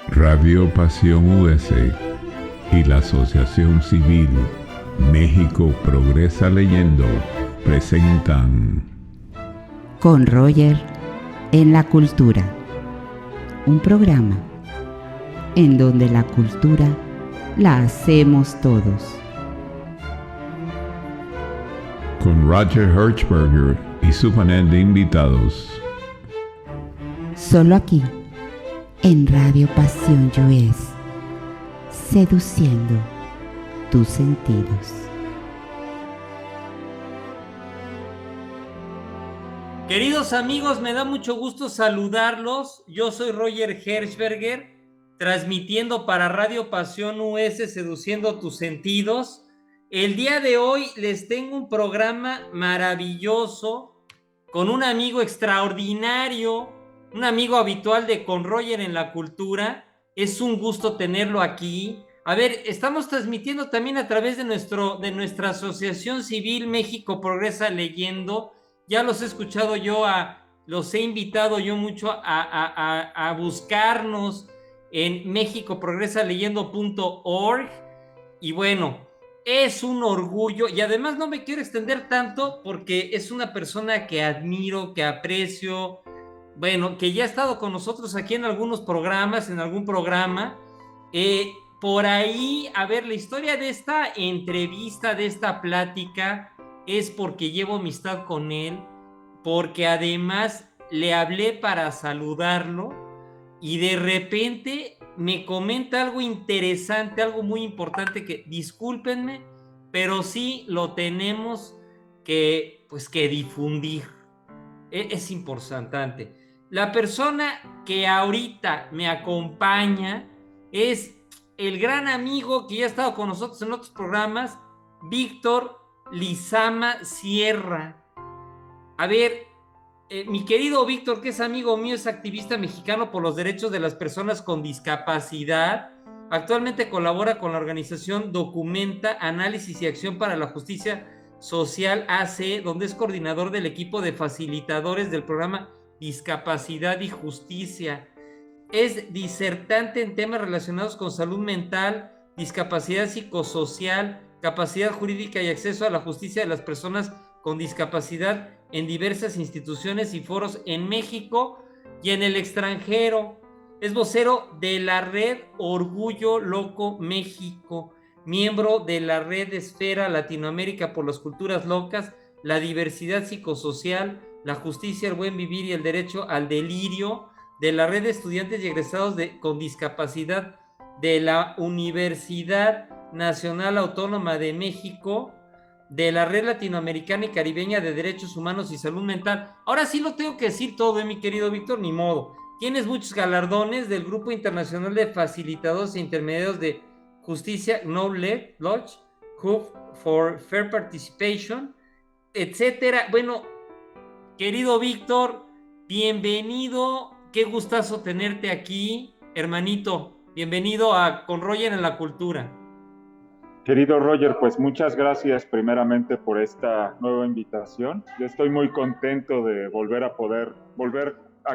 Radio Pasión US y la Asociación Civil México Progresa Leyendo presentan Con Roger en la Cultura, un programa en donde la cultura la hacemos todos. Con Roger Hertzberger y su panel de invitados. Solo aquí, en Radio Pasión US, seduciendo tus sentidos. Queridos amigos, me da mucho gusto saludarlos. Yo soy Roger Hertzberger, transmitiendo para Radio Pasión US, seduciendo tus sentidos. El día de hoy les tengo un programa maravilloso con un amigo extraordinario, un amigo habitual de Con Roger en la Cultura. Es un gusto tenerlo aquí. A ver, estamos transmitiendo también a través de nuestra Asociación Civil México Progresa Leyendo. Ya los he escuchado yo, los he invitado yo mucho a buscarnos en mexicoprogresaleyendo.org. Y bueno, es un orgullo, y además no me quiero extender tanto porque es una persona que admiro, que aprecio, bueno, que ya ha estado con nosotros aquí en algunos programas, en algún programa. Por ahí, a ver, la historia de esta entrevista, de esta plática, es porque llevo amistad con él, porque además le hablé para saludarlo y de repente me comenta algo interesante, algo muy importante que, discúlpenme, pero sí lo tenemos que difundir. Es importante. La persona que ahorita me acompaña es el gran amigo que ya ha estado con nosotros en otros programas, Víctor Lizama Sierra. A ver, mi querido Víctor, que es amigo mío, es activista mexicano por los derechos de las personas con discapacidad. Actualmente colabora con la organización Documenta, Análisis y Acción para la Justicia Social AC, donde es coordinador del equipo de facilitadores del programa Discapacidad y Justicia. Es disertante en temas relacionados con salud mental, discapacidad psicosocial, capacidad jurídica y acceso a la justicia de las personas con discapacidad en diversas instituciones y foros en México y en el extranjero. Es vocero de la red Orgullo Loco México, miembro de la red Esfera Latinoamérica por las Culturas Locas, la diversidad psicosocial, la justicia, el buen vivir y el derecho al delirio, de la red de estudiantes y egresados con discapacidad de la Universidad Nacional Autónoma de México, de la Red Latinoamericana y Caribeña de Derechos Humanos y Salud Mental. Ahora sí lo tengo que decir todo, mi querido Víctor, ni modo. Tienes muchos galardones del Grupo Internacional de Facilitadores e Intermediarios de Justicia, Knowledge Lodge, Hub for Fair Participation, etcétera. Bueno, querido Víctor, bienvenido. Qué gustazo tenerte aquí, hermanito. Bienvenido a Con Roger en la Cultura. Querido Roger, pues muchas gracias primeramente por esta nueva invitación. Yo estoy muy contento de volver a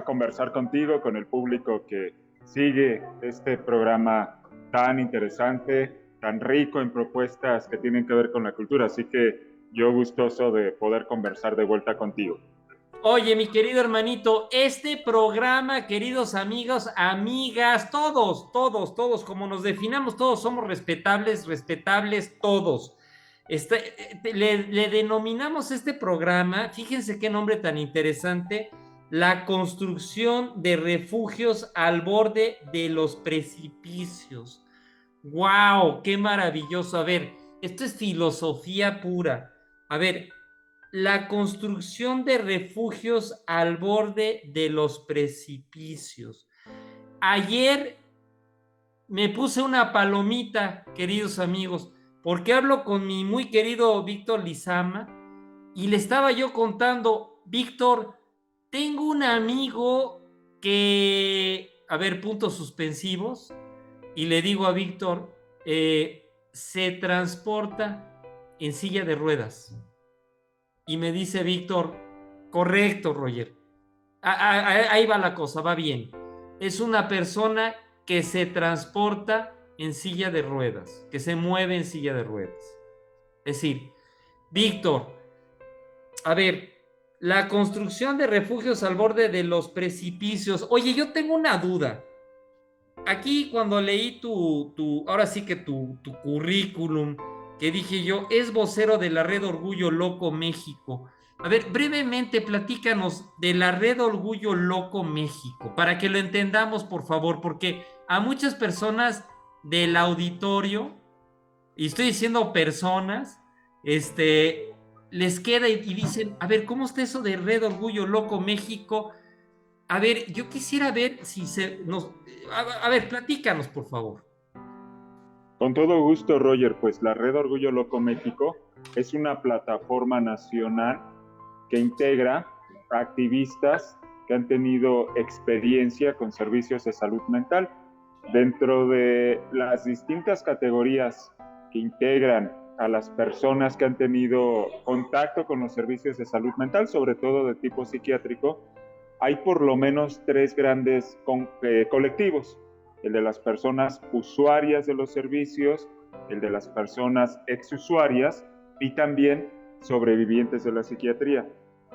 conversar contigo, con el público que sigue este programa tan interesante, tan rico en propuestas que tienen que ver con la cultura. Así que yo gustoso de poder conversar de vuelta contigo. Oye, mi querido hermanito, este programa, queridos amigos, amigas, todos, como nos definamos, todos somos respetables todos. Le denominamos este programa, fíjense qué nombre tan interesante, la construcción de refugios al borde de los precipicios. ¡Wow! ¡Qué maravilloso! A ver, esto es filosofía pura. A ver, la construcción de refugios al borde de los precipicios. Ayer me puse una palomita, queridos amigos, porque hablo con mi muy querido Víctor Lizama y le estaba yo contando, Víctor, tengo un amigo que, a ver, puntos suspensivos, y le digo a Víctor, se transporta en silla de ruedas. Y me dice Víctor, correcto, Roger. Ahí va la cosa, va bien. Es una persona que se transporta en silla de ruedas, que se mueve en silla de ruedas. Es decir, Víctor, a ver, la construcción de refugios al borde de los precipicios. Oye, yo tengo una duda. Aquí cuando leí ahora sí que tu currículum, que dije yo, es vocero de la Red Orgullo Loco México. A ver, brevemente platícanos de la Red Orgullo Loco México, para que lo entendamos, por favor, porque a muchas personas del auditorio, y estoy diciendo personas, les queda y dicen, a ver, ¿cómo está eso de Red Orgullo Loco México? A ver, yo quisiera ver si a ver, platícanos, por favor. Con todo gusto, Roger, pues la Red Orgullo Loco México es una plataforma nacional que integra a activistas que han tenido experiencia con servicios de salud mental. Dentro de las distintas categorías que integran a las personas que han tenido contacto con los servicios de salud mental, sobre todo de tipo psiquiátrico, hay por lo menos 3 grandes colectivos: el de las personas usuarias de los servicios, el de las personas exusuarias y también sobrevivientes de la psiquiatría.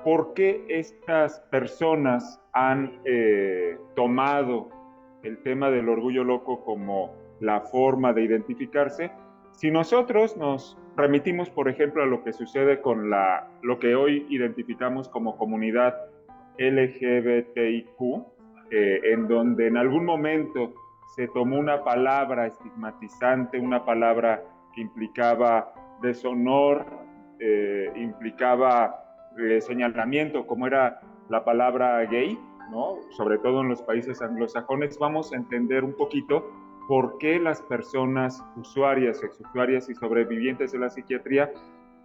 ¿Por qué estas personas han tomado el tema del orgullo loco como la forma de identificarse? Si nosotros nos remitimos, por ejemplo, a lo que sucede con lo que hoy identificamos como comunidad LGBTIQ, en donde en algún momento se tomó una palabra estigmatizante, una palabra que implicaba deshonor, implicaba señalamiento, como era la palabra gay, ¿no? Sobre todo en los países anglosajones, vamos a entender un poquito por qué las personas usuarias, exusuarias y sobrevivientes de la psiquiatría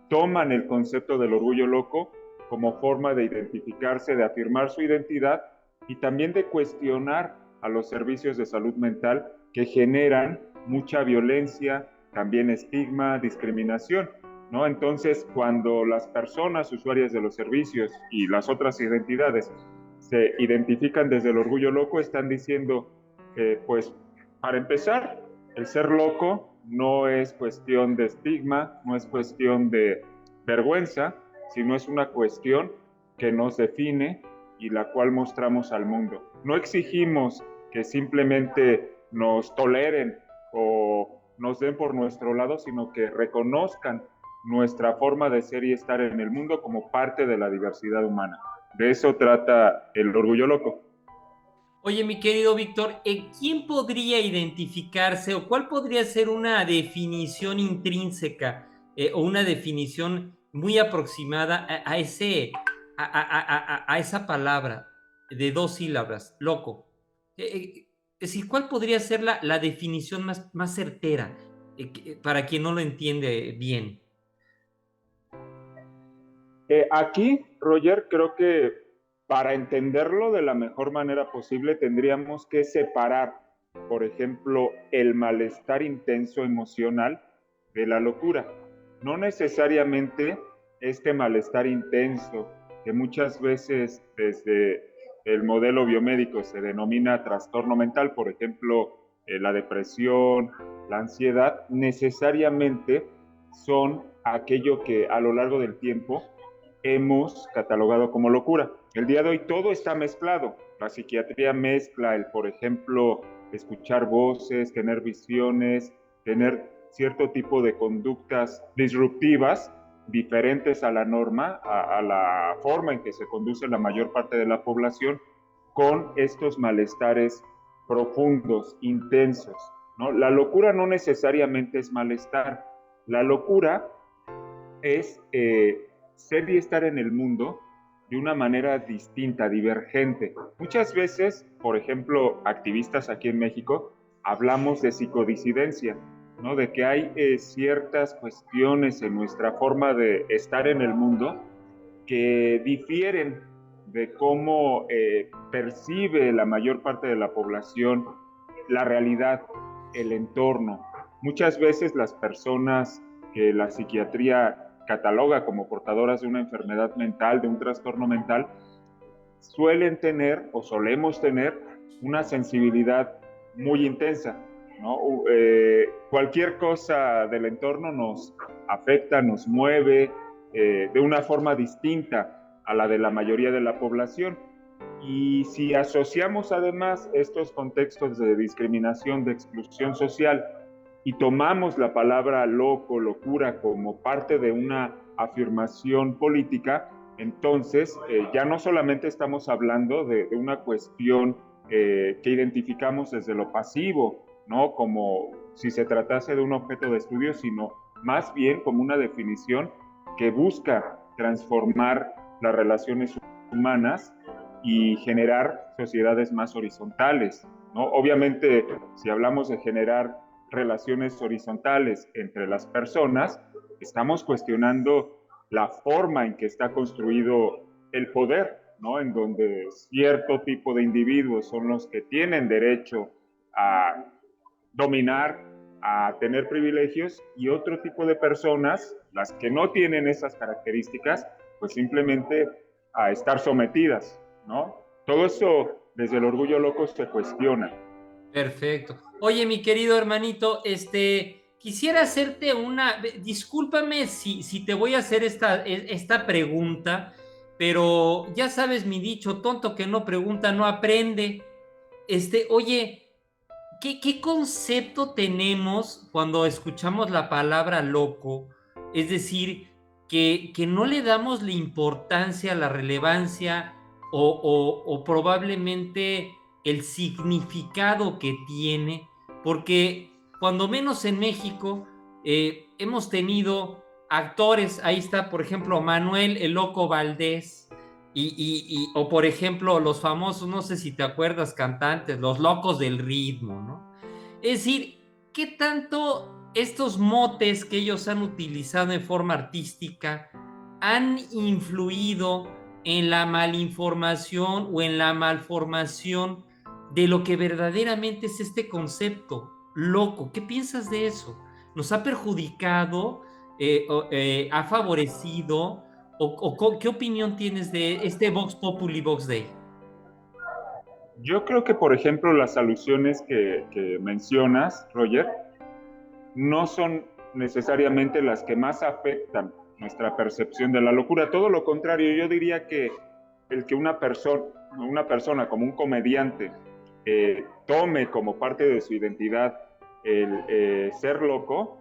toman el concepto del orgullo loco como forma de identificarse, de afirmar su identidad y también de cuestionar a los servicios de salud mental que generan mucha violencia, también estigma, discriminación, ¿no? Entonces, cuando las personas usuarias de los servicios y las otras identidades se identifican desde el orgullo loco, están diciendo, pues, para empezar, el ser loco no es cuestión de estigma, no es cuestión de vergüenza, sino es una cuestión que nos define y la cual mostramos al mundo. No exigimos que simplemente nos toleren o nos den por nuestro lado, sino que reconozcan nuestra forma de ser y estar en el mundo como parte de la diversidad humana. De eso trata el orgullo loco. Oye, mi querido Víctor, ¿quién podría identificarse o cuál podría ser una definición intrínseca o una definición muy aproximada a esa palabra de 2 sílabas, loco? Es decir, ¿cuál podría ser la definición más certera para quien no lo entiende bien? Aquí, Roger, creo que para entenderlo de la mejor manera posible tendríamos que separar, por ejemplo, el malestar intenso emocional de la locura. No necesariamente este malestar intenso, que muchas veces desde el modelo biomédico se denomina trastorno mental, por ejemplo, la depresión, la ansiedad, necesariamente son aquello que a lo largo del tiempo hemos catalogado como locura. El día de hoy todo está mezclado. La psiquiatría mezcla por ejemplo, escuchar voces, tener visiones, tener cierto tipo de conductas disruptivas, diferentes a la norma, a la forma en que se conduce la mayor parte de la población, con estos malestares profundos, intensos, ¿no? La locura no necesariamente es malestar. La locura es ser y estar en el mundo de una manera distinta, divergente. Muchas veces, por ejemplo, activistas aquí en México, hablamos de psicodisidencia, ¿no? De que hay ciertas cuestiones en nuestra forma de estar en el mundo que difieren de cómo percibe la mayor parte de la población la realidad, el entorno. Muchas veces las personas que la psiquiatría cataloga como portadoras de una enfermedad mental, de un trastorno mental, suelen tener o solemos tener una sensibilidad muy intensa, ¿no? Cualquier cosa del entorno nos afecta, nos mueve de una forma distinta a la de la mayoría de la población. Y si asociamos además estos contextos de discriminación, de exclusión social, y tomamos la palabra loco, locura, como parte de una afirmación política, entonces ya no solamente estamos hablando de una cuestión que identificamos desde lo pasivo, ¿no? Como si se tratase de un objeto de estudio, sino más bien como una definición que busca transformar las relaciones humanas y generar sociedades más horizontales, ¿no? Obviamente, si hablamos de generar relaciones horizontales entre las personas, estamos cuestionando la forma en que está construido el poder, ¿no? En donde cierto tipo de individuos son los que tienen derecho a dominar, a tener privilegios, y otro tipo de personas, las que no tienen esas características, pues simplemente a estar sometidas, ¿no? Todo eso desde el orgullo loco se cuestiona. Perfecto. Oye, mi querido hermanito, quisiera hacerte discúlpame si te voy a hacer esta pregunta, pero ya sabes mi dicho, tonto que no pregunta no aprende. Oye, ¿qué concepto tenemos cuando escuchamos la palabra loco? Es decir, que no le damos la importancia, la relevancia o probablemente el significado que tiene, porque cuando menos en México hemos tenido actores, ahí está por ejemplo Manuel el Loco Valdés, o por ejemplo los famosos, no sé si te acuerdas, cantantes, los locos del ritmo, ¿no? Es decir, ¿qué tanto estos motes que ellos han utilizado en forma artística han influido en la malinformación o en la malformación de lo que verdaderamente es este concepto loco? ¿Qué piensas de eso? ¿Nos ha perjudicado? ¿Ha favorecido? ¿Qué opinión tienes de este Vox Populi Vox Day? Yo creo que, por ejemplo, las alusiones que mencionas, Roger, no son necesariamente las que más afectan nuestra percepción de la locura. Todo lo contrario, yo diría que el que una persona como un comediante tome como parte de su identidad el ser loco,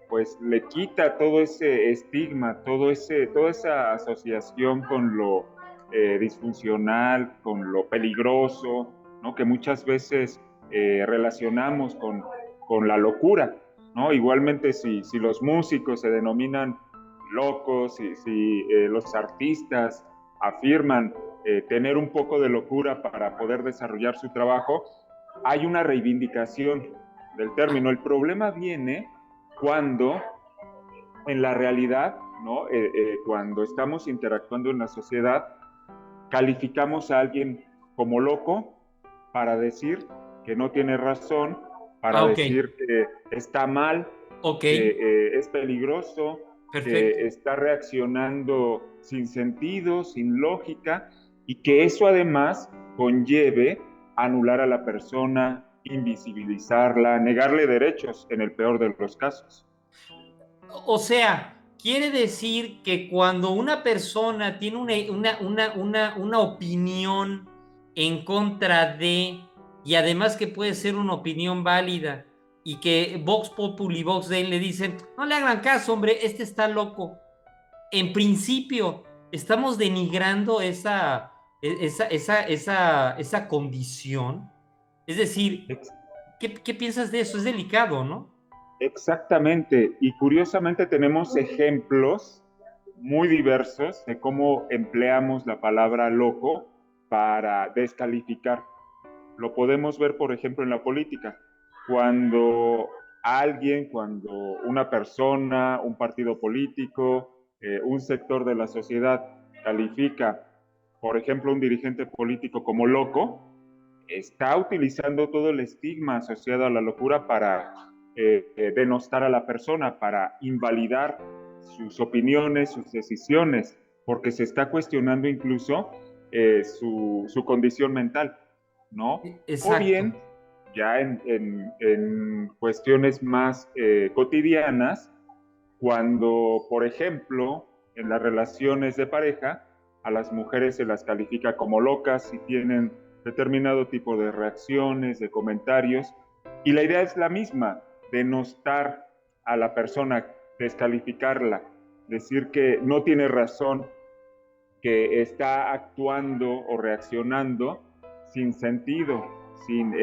pues le quita todo ese estigma, toda esa asociación con lo disfuncional, con lo peligroso, ¿no? Que muchas veces relacionamos con la locura, ¿no? Igualmente si los músicos se denominan locos, si los artistas afirman tener un poco de locura para poder desarrollar su trabajo, hay una reivindicación del término. El problema viene cuando en la realidad, ¿no? Cuando estamos interactuando en la sociedad, calificamos a alguien como loco para decir que no tiene razón, para decir que está mal, que es peligroso, que está reaccionando sin sentido, sin lógica, y que eso además conlleve anular a la persona, invisibilizarla, negarle derechos en el peor de los casos. O sea, quiere decir que cuando una persona tiene una opinión en contra de, y además que puede ser una opinión válida, y que Vox Populi Vox Day le dicen, no le hagan caso, hombre, este está loco. En principio, estamos denigrando esa condición. Es decir, ¿qué piensas de eso? Es delicado, ¿no? Exactamente, y curiosamente tenemos ejemplos muy diversos de cómo empleamos la palabra loco para descalificar. Lo podemos ver, por ejemplo, en la política. Cuando cuando una persona, un partido político, un sector de la sociedad califica, por ejemplo, un dirigente político como loco, está utilizando todo el estigma asociado a la locura para denostar a la persona, para invalidar sus opiniones, sus decisiones, porque se está cuestionando incluso su condición mental, ¿no? Exacto. O bien ya en cuestiones más cotidianas, cuando, por ejemplo, en las relaciones de pareja, a las mujeres se las califica como locas y tienen determinado tipo de reacciones, de comentarios, y la idea es la misma, denostar a la persona, descalificarla, decir que no tiene razón, que está actuando o reaccionando sin sentido, sin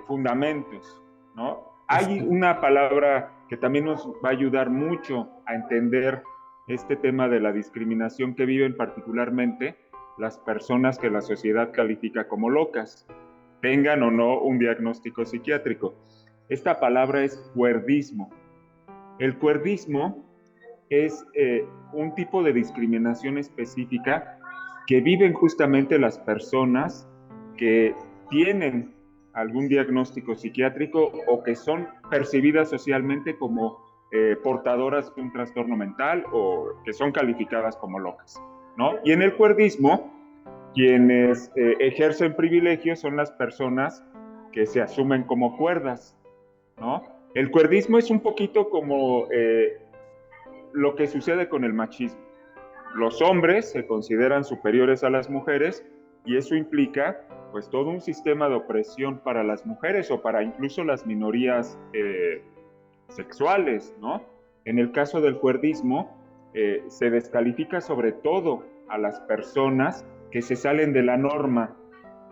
fundamentos, ¿no? Hay una palabra que también nos va a ayudar mucho a entender este tema de la discriminación que viven particularmente las personas que la sociedad califica como locas, tengan o no un diagnóstico psiquiátrico. Esta palabra es cuerdismo. El cuerdismo es un tipo de discriminación específica que viven justamente las personas que tienen algún diagnóstico psiquiátrico o que son percibidas socialmente como portadoras de un trastorno mental o que son calificadas como locas, ¿no? Y en el cuerdismo, quienes ejercen privilegios son las personas que se asumen como cuerdas, ¿no? El cuerdismo es un poquito como lo que sucede con el machismo. Los hombres se consideran superiores a las mujeres y eso implica pues todo un sistema de opresión para las mujeres o para incluso las minorías sexuales, ¿no? En el caso del cuerdismo, se descalifica sobre todo a las personas que se salen de la norma,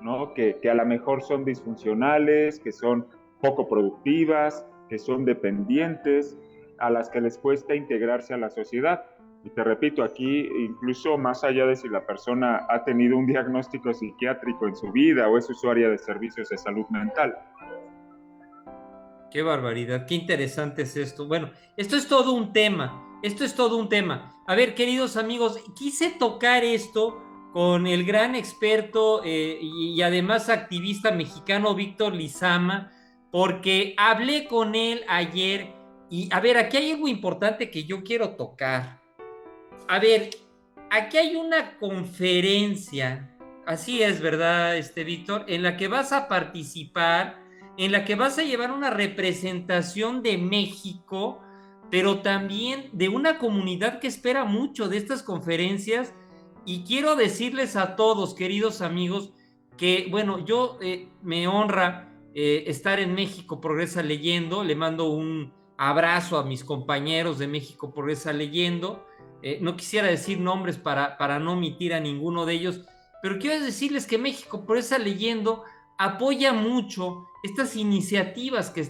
¿no? Que a lo mejor son disfuncionales, que son poco productivas, que son dependientes, a las que les cuesta integrarse a la sociedad. Y te repito, aquí incluso más allá de si la persona ha tenido un diagnóstico psiquiátrico en su vida o es usuaria de servicios de salud mental. Qué barbaridad, qué interesante es esto. Bueno, esto es todo un tema, esto es todo un tema. A ver, queridos amigos, quise tocar esto con el gran experto y además activista mexicano Víctor Lizama, porque hablé con él ayer y, a ver, aquí hay algo importante que yo quiero tocar. A ver, aquí hay una conferencia, así es, ¿verdad, Víctor? En la que vas a participar, en la que vas a llevar una representación de México, pero también de una comunidad que espera mucho de estas conferencias. Y quiero decirles a todos, queridos amigos, que, bueno, yo me honra estar en México Progresa Leyendo. Le mando un abrazo a mis compañeros de México Progresa Leyendo. No quisiera decir nombres para no omitir a ninguno de ellos, pero quiero decirles que México Progresa Leyendo apoya mucho estas iniciativas que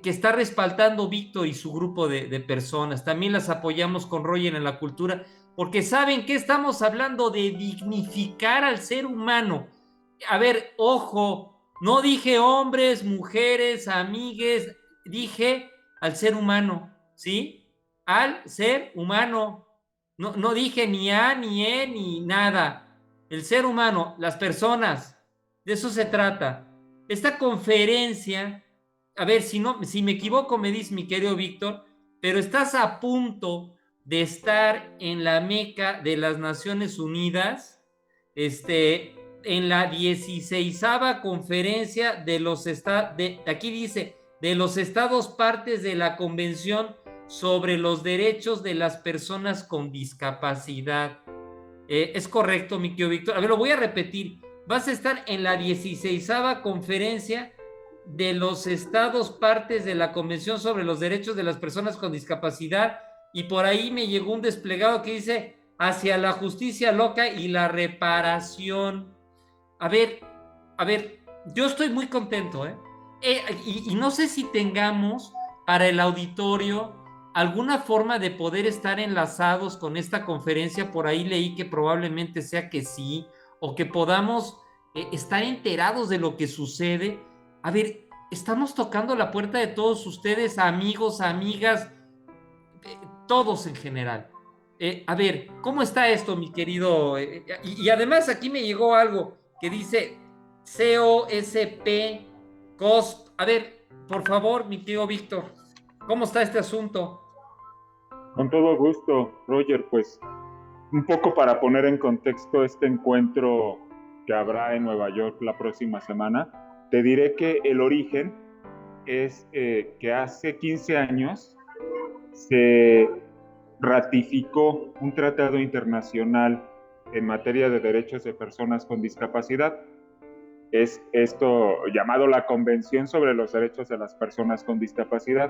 está respaldando Víctor y su grupo de personas. También las apoyamos con Roger en la cultura, porque saben que estamos hablando de dignificar al ser humano. A ver, ojo, no dije hombres, mujeres, amigues, dije al ser humano, ¿sí? Al ser humano. No dije ni A, ni E, ni nada. El ser humano, las personas, de eso se trata. Esta conferencia, a ver, si me equivoco, me dice mi querido Víctor, pero estás a punto de estar en la Meca de las Naciones Unidas, en la 16ª conferencia de los estados, aquí dice, de los estados partes de la Convención sobre los Derechos de las Personas con Discapacidad. Es correcto, mi querido Víctor. A ver, lo voy a repetir. Vas a estar en la 16ª conferencia de los estados partes de la Convención sobre los Derechos de las Personas con Discapacidad, y por ahí me llegó un desplegado que dice hacia la justicia loca y la reparación. A ver, yo estoy muy contento, y no sé si tengamos para el auditorio alguna forma de poder estar enlazados con esta conferencia. Por ahí leí que probablemente sea que sí, o que podamos estar enterados de lo que sucede. A ver, estamos tocando la puerta de todos ustedes, amigos, amigas, todos en general. A ver, ¿cómo está esto, mi querido? Y además aquí me llegó algo que dice COSP, COSP. A ver, por favor, mi querido Víctor, ¿cómo está este asunto? Con todo gusto, Roger, pues un poco para poner en contexto este encuentro que habrá en Nueva York la próxima semana, te diré que el origen es que hace 15 años se ratificó un tratado internacional en materia de derechos de personas con discapacidad. Es esto llamado la Convención sobre los Derechos de las Personas con Discapacidad.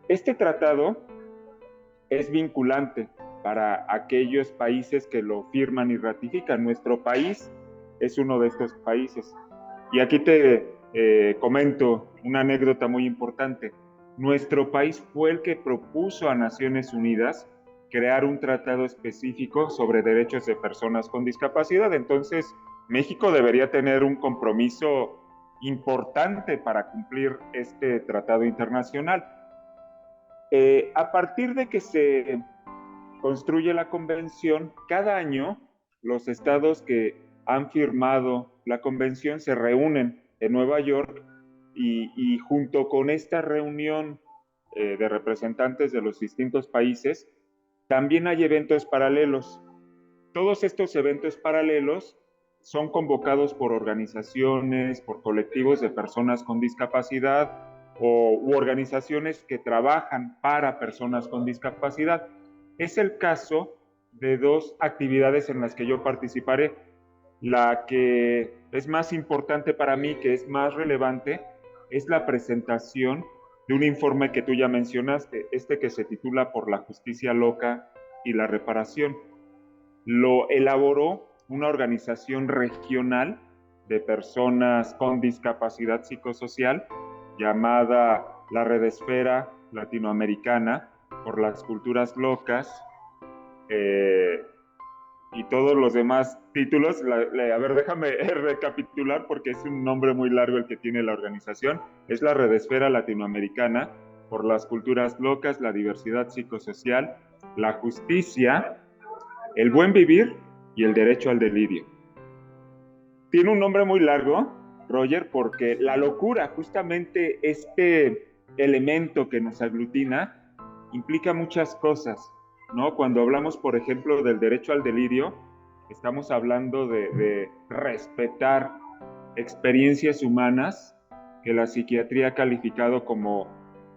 Este tratado es vinculante para aquellos países que lo firman y ratifican. Nuestro país es uno de estos países. Y aquí te comento una anécdota muy importante. Nuestro país fue el que propuso a Naciones Unidas crear un tratado específico sobre derechos de personas con discapacidad. Entonces, México debería tener un compromiso importante para cumplir este tratado internacional. A partir de que se construye la convención, cada año los estados que han firmado la convención se reúnen en Nueva York y junto con esta reunión de representantes de los distintos países, también hay eventos paralelos. Todos estos eventos paralelos son convocados por organizaciones, por colectivos de personas con discapacidad u organizaciones que trabajan para personas con discapacidad. Es el caso de dos actividades en las que yo participaré. La que es más importante para mí, que es más relevante, es la presentación de un informe que tú ya mencionaste, que se titula Por la justicia loca y la reparación. Lo elaboró una organización regional de personas con discapacidad psicosocial llamada la Redesfera Latinoamericana por las Culturas Locas, y todos los demás títulos. A ver, déjame recapitular porque es un nombre muy largo el que tiene la organización. Es la Redesfera Latinoamericana por las Culturas Locas, la Diversidad Psicosocial, la Justicia, el Buen Vivir y el Derecho al Delirio. Tiene un nombre muy largo, Roger, porque la locura, justamente este elemento que nos aglutina, implica muchas cosas, ¿no? Cuando hablamos, por ejemplo, del derecho al delirio, estamos hablando de respetar experiencias humanas que la psiquiatría ha calificado como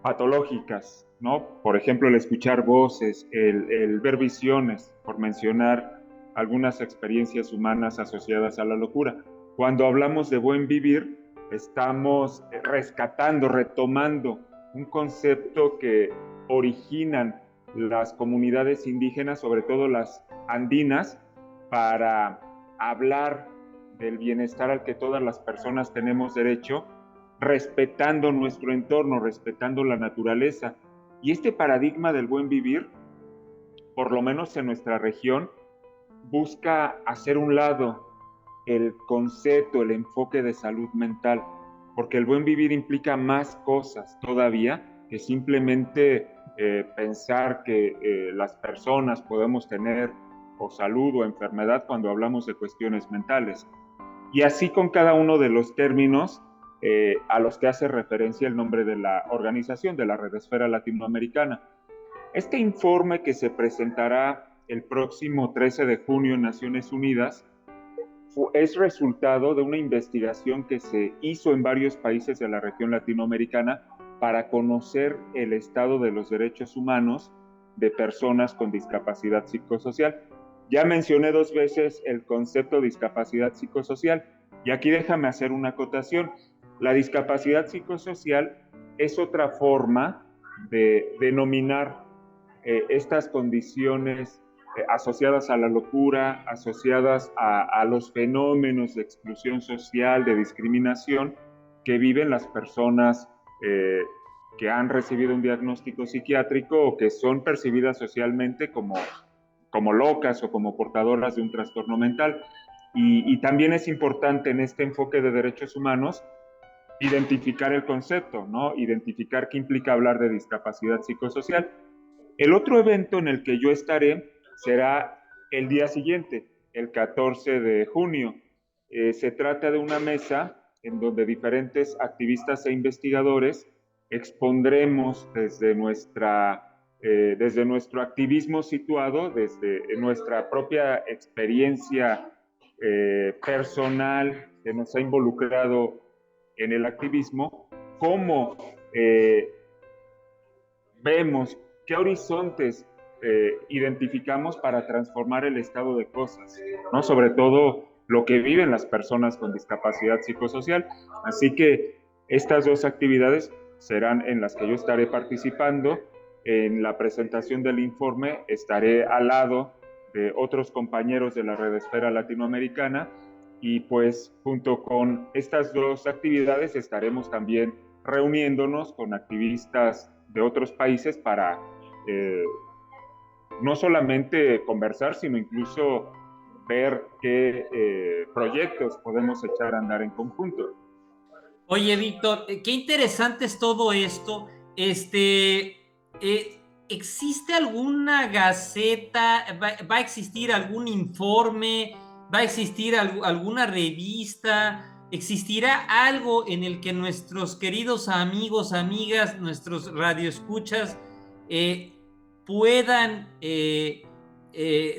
patológicas, ¿no? Por ejemplo, el escuchar voces, el ver visiones, por mencionar algunas experiencias humanas asociadas a la locura. Cuando hablamos de buen vivir, estamos rescatando, retomando un concepto que originan las comunidades indígenas, sobre todo las andinas, para hablar del bienestar al que todas las personas tenemos derecho, respetando nuestro entorno, respetando la naturaleza. Y este paradigma del buen vivir, por lo menos en nuestra región, busca hacer un lado el concepto, el enfoque de salud mental, porque el buen vivir implica más cosas todavía que simplemente pensar que las personas podemos tener o salud o enfermedad cuando hablamos de cuestiones mentales. Y así con cada uno de los términos a los que hace referencia el nombre de la organización, de la Redesfera Latinoamericana. Este informe, que se presentará el próximo 13 de junio en Naciones Unidas, es resultado de una investigación que se hizo en varios países de la región latinoamericana para conocer el estado de los derechos humanos de personas con discapacidad psicosocial. Ya mencioné 2 veces el concepto de discapacidad psicosocial, y aquí déjame hacer una acotación. La discapacidad psicosocial es otra forma de denominar estas condiciones asociadas a la locura, asociadas a los fenómenos de exclusión social, de discriminación que viven las personas que han recibido un diagnóstico psiquiátrico o que son percibidas socialmente como locas o como portadoras de un trastorno mental. Y también es importante en este enfoque de derechos humanos identificar el concepto, ¿no? Identificar qué implica hablar de discapacidad psicosocial. El otro evento en el que yo estaré será el día siguiente, el 14 de junio. Se trata de una mesa en donde diferentes activistas e investigadores expondremos desde nuestro activismo situado, desde nuestra propia experiencia personal que nos ha involucrado en el activismo, cómo vemos, qué horizontes identificamos para transformar el estado de cosas, ¿no? Sobre todo lo que viven las personas con discapacidad psicosocial. Así que estas dos actividades serán en las que yo estaré participando. En la presentación del informe estaré al lado de otros compañeros de la Red Esfera Latinoamericana y pues junto con estas dos actividades estaremos también reuniéndonos con activistas de otros países para no solamente conversar, sino incluso ver qué proyectos podemos echar a andar en conjunto. Oye, Víctor, qué interesante es todo esto. ¿Existe alguna gaceta? ¿Va a existir algún informe? ¿Va a existir alguna revista? ¿Existirá algo en el que nuestros queridos amigos, amigas, nuestros radioescuchas puedan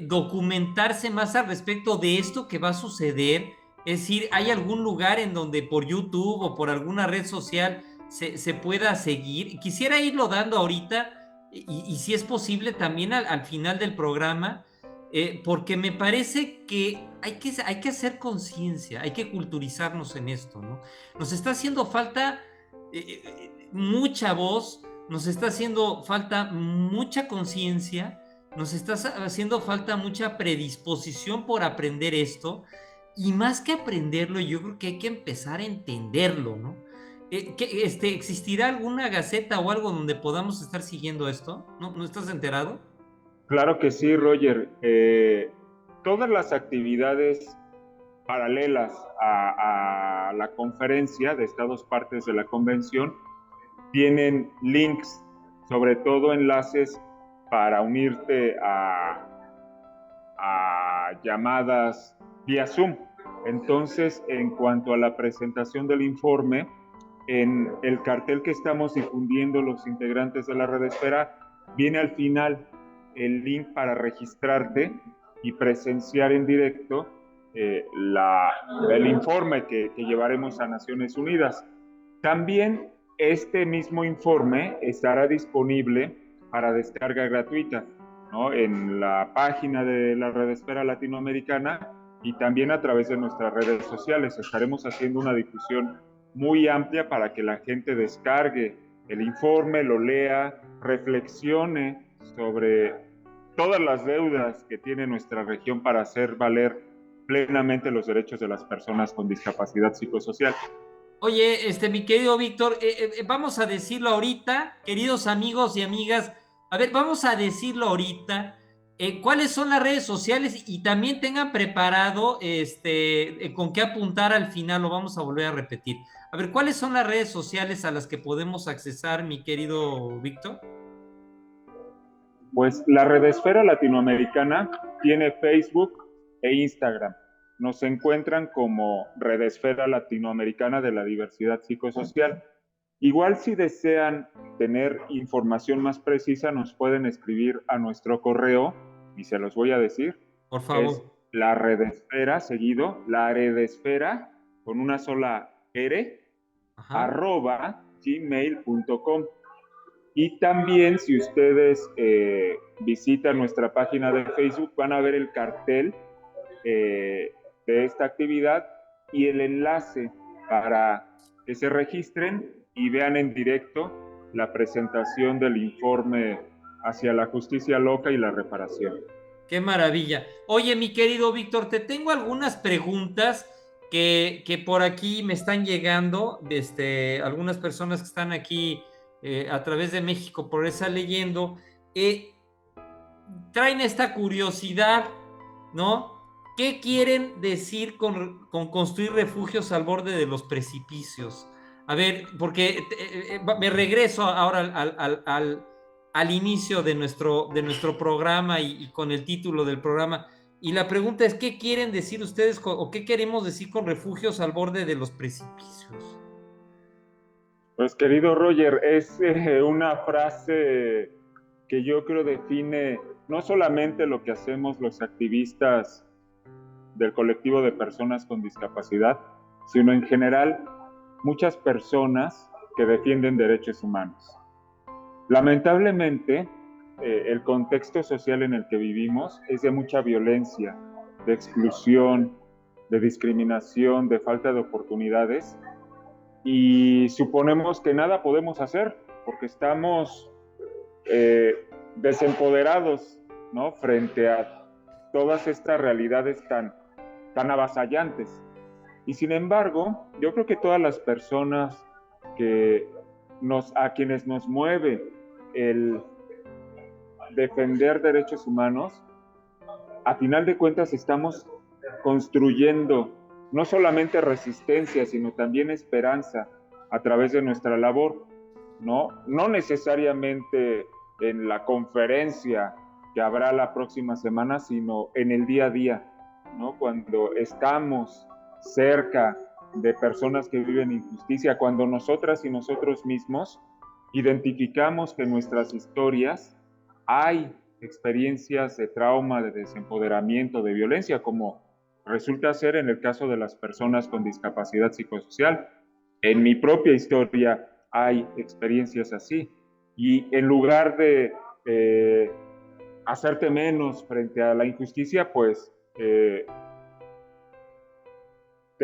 documentarse más al respecto de esto que va a suceder? Es decir, ¿hay algún lugar en donde por YouTube o por alguna red social se pueda seguir? Quisiera irlo dando ahorita y si es posible también al final del programa, porque me parece que hay que hacer conciencia, hay que culturizarnos en esto, ¿no? Nos está haciendo falta mucha voz, nos está haciendo falta mucha conciencia, nos está haciendo falta mucha predisposición por aprender esto. Y más que aprenderlo, yo creo que hay que empezar a entenderlo, ¿no? ¿Existirá alguna gaceta o algo donde podamos estar siguiendo esto? ¿No estás enterado? Claro que sí, Roger. Todas las actividades paralelas a la conferencia de Estados partes de la convención tienen links, sobre todo enlaces para unirte a llamadas vía Zoom. Entonces, en cuanto a la presentación del informe, en el cartel que estamos difundiendo los integrantes de la Red Esfera, viene al final el link para registrarte y presenciar en directo el informe que llevaremos a Naciones Unidas. También este mismo informe estará disponible para descarga gratuita, ¿no? En la página de la Red Esfera Latinoamericana y también a través de nuestras redes sociales. Estaremos haciendo una difusión muy amplia para que la gente descargue el informe, lo lea, reflexione sobre todas las deudas que tiene nuestra región para hacer valer plenamente los derechos de las personas con discapacidad psicosocial. Oye, mi querido Víctor, vamos a decirlo ahorita, queridos amigos y amigas, a ver, vamos a decirlo ahorita, cuáles son las redes sociales y también tengan preparado con qué apuntar al final, lo vamos a volver a repetir. A ver, ¿cuáles son las redes sociales a las que podemos accesar, mi querido Víctor? Pues la Red Esfera Latinoamericana tiene Facebook e Instagram. Nos encuentran como Red Esfera Latinoamericana de la Diversidad Psicosocial. Igual si desean tener información más precisa, nos pueden escribir a nuestro correo y se los voy a decir. Por favor. Es la redesfera, seguido, la redesfera, con una sola R, @gmail.com. Y también si ustedes visitan nuestra página de Facebook, van a ver el cartel de esta actividad y el enlace para que se registren y vean en directo la presentación del informe hacia la justicia loca y la reparación. ¡Qué maravilla! Oye, mi querido Víctor, te tengo algunas preguntas que por aquí me están llegando, algunas personas que están aquí a través de México Progresa Leyendo, traen esta curiosidad, ¿no? ¿Qué quieren decir con construir refugios al borde de los precipicios? A ver, porque me regreso ahora al inicio de nuestro programa y con el título del programa. Y la pregunta es, ¿qué quieren decir ustedes o qué queremos decir con refugios al borde de los precipicios? Pues querido Roger, es una frase que yo creo define no solamente lo que hacemos los activistas del colectivo de personas con discapacidad, sino en general muchas personas que defienden derechos humanos. Lamentablemente, el contexto social en el que vivimos es de mucha violencia, de exclusión, de discriminación, de falta de oportunidades, y suponemos que nada podemos hacer porque estamos desempoderados, ¿no?, frente a todas estas realidades tan avasallantes. Y sin embargo, yo creo que todas las personas a quienes nos mueve el defender derechos humanos, a final de cuentas estamos construyendo no solamente resistencia, sino también esperanza a través de nuestra labor, ¿no? No necesariamente en la conferencia que habrá la próxima semana, sino en el día a día, ¿no? Cuando estamos cerca de personas que viven injusticia, cuando nosotras y nosotros mismos identificamos que en nuestras historias hay experiencias de trauma, de desempoderamiento, de violencia, como resulta ser en el caso de las personas con discapacidad psicosocial. En mi propia historia hay experiencias así, y en lugar de hacerte menos frente a la injusticia, pues te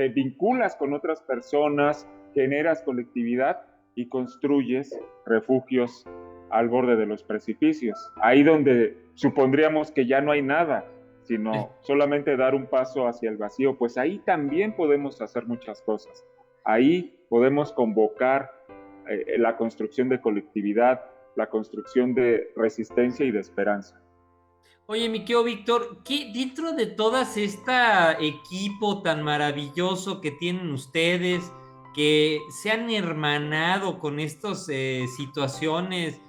vinculas con otras personas, generas colectividad y construyes refugios al borde de los precipicios. Ahí donde supondríamos que ya no hay nada, sino solamente dar un paso hacia el vacío, pues ahí también podemos hacer muchas cosas. Ahí podemos convocar la construcción de colectividad, la construcción de resistencia y de esperanza. Oye, mi querido Víctor, ¿qué dentro de todas este equipo tan maravilloso que tienen ustedes, que se han hermanado con estas situaciones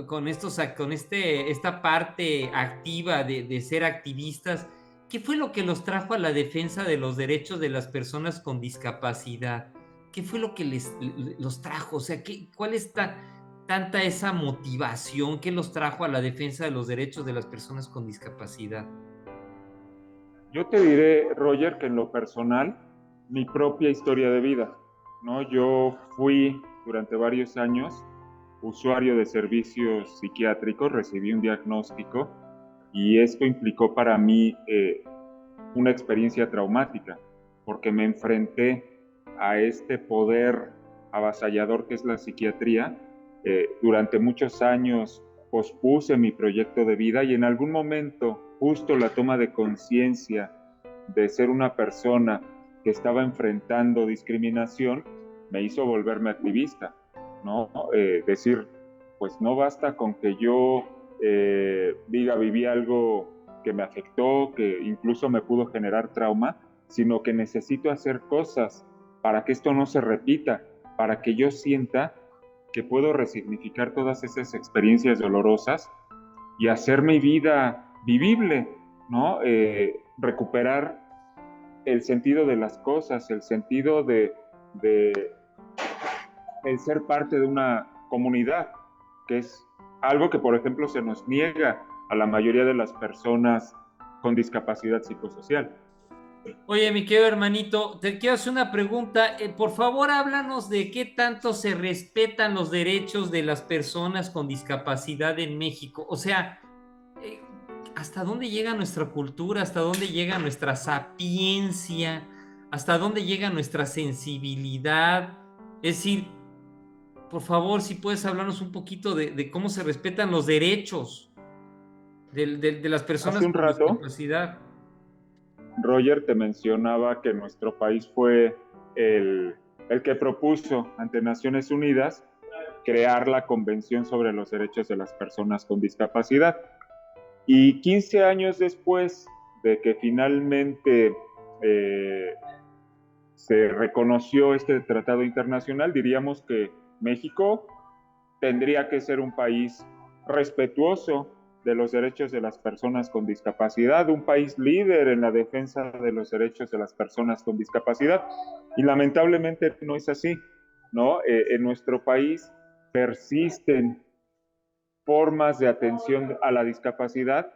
con esta parte activa de ser activistas, ¿qué fue lo que los trajo a la defensa de los derechos de las personas con discapacidad? ¿Qué fue lo que los trajo? O sea, ¿cuál está tanta esa motivación que los trajo a la defensa de los derechos de las personas con discapacidad? Yo te diré, Roger, que en lo personal, mi propia historia de vida, ¿no? Yo fui durante varios años usuario de servicios psiquiátricos, recibí un diagnóstico y esto implicó para mí una experiencia traumática, porque me enfrenté a este poder avasallador que es la psiquiatría. Durante muchos años pospuse mi proyecto de vida y en algún momento, justo la toma de conciencia de ser una persona que estaba enfrentando discriminación, me hizo volverme activista, ¿no? Decir, pues no basta con que yo viví algo que me afectó, que incluso me pudo generar trauma, sino que necesito hacer cosas para que esto no se repita, para que yo sienta que puedo resignificar todas esas experiencias dolorosas y hacer mi vida vivible, ¿no? Recuperar el sentido de las cosas, el sentido de el ser parte de una comunidad, que es algo que, por ejemplo, se nos niega a la mayoría de las personas con discapacidad psicosocial. Oye, mi querido hermanito, te quiero hacer una pregunta. Por favor, háblanos de qué tanto se respetan los derechos de las personas con discapacidad en México. O sea, ¿hasta dónde llega nuestra cultura? ¿Hasta dónde llega nuestra sapiencia? ¿Hasta dónde llega nuestra sensibilidad? Es decir, por favor, si puedes hablarnos un poquito de cómo se respetan los derechos de las personas Hace un con rato, discapacidad. Roger te mencionaba que nuestro país fue el que propuso ante Naciones Unidas crear la Convención sobre los Derechos de las Personas con Discapacidad. Y 15 años después de que finalmente se reconoció este tratado internacional, diríamos que México tendría que ser un país respetuoso de los derechos de las personas con discapacidad, un país líder en la defensa de los derechos de las personas con discapacidad. Y lamentablemente no es así, ¿no? En nuestro país persisten formas de atención a la discapacidad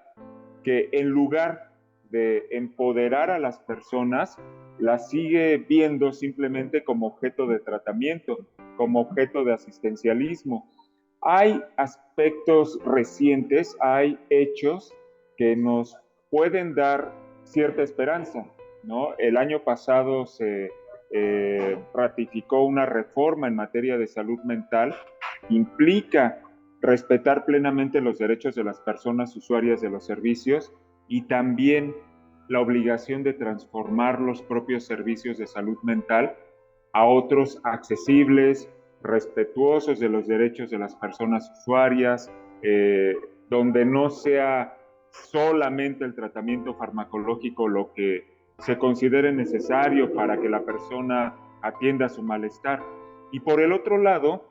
que en lugar de empoderar a las personas, las sigue viendo simplemente como objeto de tratamiento, como objeto de asistencialismo. Hay aspectos recientes, hay hechos que nos pueden dar cierta esperanza, ¿no? El año pasado se ratificó una reforma en materia de salud mental que implica respetar plenamente los derechos de las personas usuarias de los servicios y también la obligación de transformar los propios servicios de salud mental a otros accesibles, respetuosos de los derechos de las personas usuarias, donde no sea solamente el tratamiento farmacológico lo que se considere necesario para que la persona atienda su malestar. Y por el otro lado,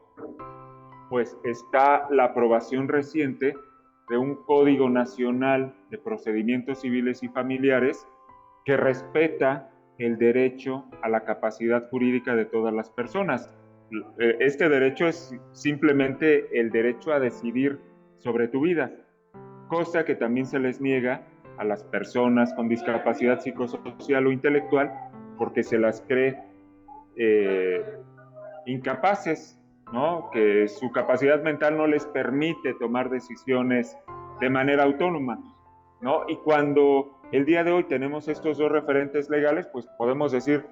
pues está la aprobación reciente de un Código Nacional de Procedimientos Civiles y Familiares que respeta el derecho a la capacidad jurídica de todas las personas. Este derecho es simplemente el derecho a decidir sobre tu vida, cosa que también se les niega a las personas con discapacidad psicosocial o intelectual porque se las cree incapaces, ¿no? Que su capacidad mental no les permite tomar decisiones de manera autónoma, ¿no? Y cuando el día de hoy tenemos estos dos referentes legales, pues podemos decir,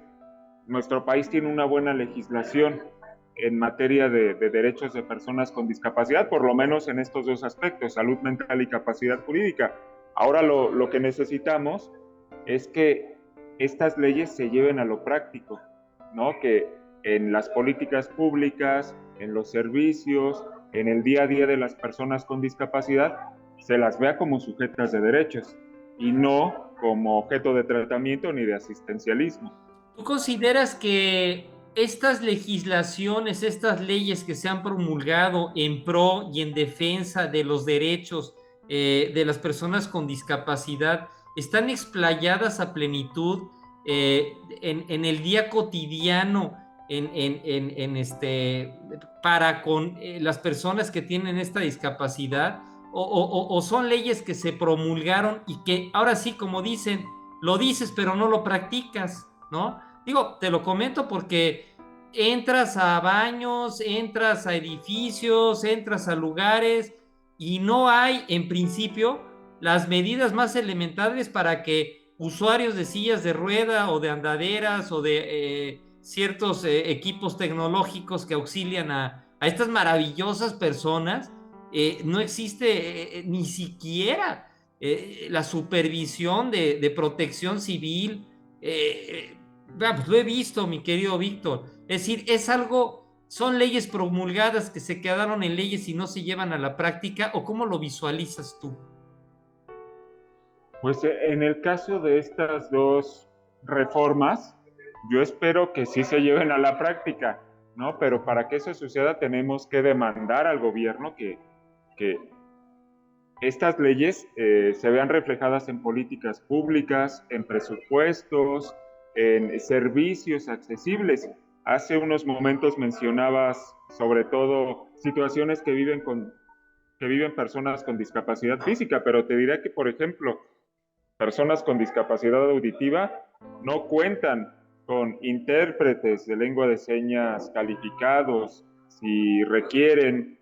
nuestro país tiene una buena legislación en materia de derechos de personas con discapacidad, por lo menos en estos dos aspectos, salud mental y capacidad jurídica. Ahora lo que necesitamos es que estas leyes se lleven a lo práctico, ¿no? Que en las políticas públicas, en los servicios, en el día a día de las personas con discapacidad, se las vea como sujetas de derechos y no como objeto de tratamiento ni de asistencialismo. ¿Tú consideras que estas legislaciones, estas leyes que se han promulgado en pro y en defensa de los derechos de las personas con discapacidad están explayadas a plenitud en el día cotidiano para con las personas que tienen esta discapacidad? ¿O son leyes que se promulgaron y que ahora sí, como dicen, lo dices pero no lo practicas, ¿no? Digo, te lo comento porque entras a baños, entras a edificios, entras a lugares y no hay, en principio, las medidas más elementales para que usuarios de sillas de rueda o de andaderas o de ciertos equipos tecnológicos que auxilian a estas maravillosas personas, no existe ni siquiera la supervisión de protección civil. Pues lo he visto, mi querido Víctor. Es decir, son leyes promulgadas que se quedaron en leyes y no se llevan a la práctica, ¿o cómo lo visualizas tú? Pues en el caso de estas dos reformas, yo espero que sí se lleven a la práctica, ¿no? Pero para que eso suceda tenemos que demandar al gobierno que estas leyes se vean reflejadas en políticas públicas, en presupuestos, en servicios accesibles. Hace unos momentos mencionabas sobre todo situaciones que viven personas con discapacidad física, pero te diré que, por ejemplo, personas con discapacidad auditiva no cuentan con intérpretes de lengua de señas calificados, si requieren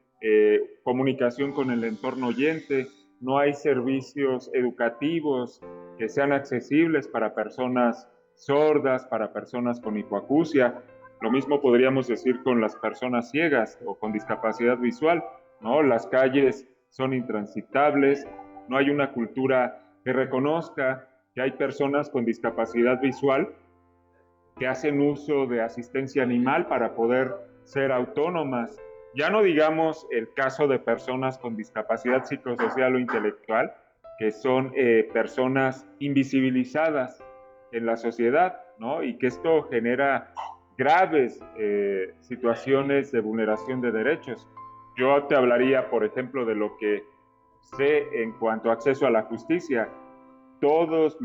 comunicación con el entorno oyente, no hay servicios educativos que sean accesibles para personas sordas, para personas con hipoacusia. Lo mismo podríamos decir con las personas ciegas o con discapacidad visual, ¿no? Las calles son intransitables, no hay una cultura que reconozca que hay personas con discapacidad visual que hacen uso de asistencia animal para poder ser autónomas. Ya no digamos el caso de personas con discapacidad psicosocial o intelectual, que son personas invisibilizadas en la sociedad, ¿no? Y que esto genera graves situaciones de vulneración de derechos. Yo te hablaría, por ejemplo, de lo que sé en cuanto a acceso a la justicia. Todas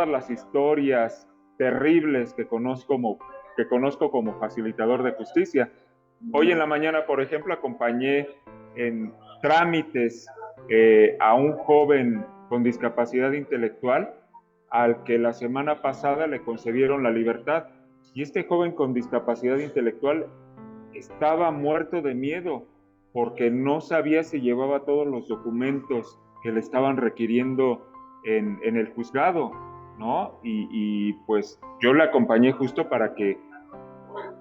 las historias terribles que conozco como facilitador de justicia. Hoy en la mañana, por ejemplo, acompañé en trámites a un joven con discapacidad intelectual al que la semana pasada le concedieron la libertad. Y este joven con discapacidad intelectual estaba muerto de miedo porque no sabía si llevaba todos los documentos que le estaban requiriendo en el juzgado, ¿no? Y pues yo le acompañé justo para que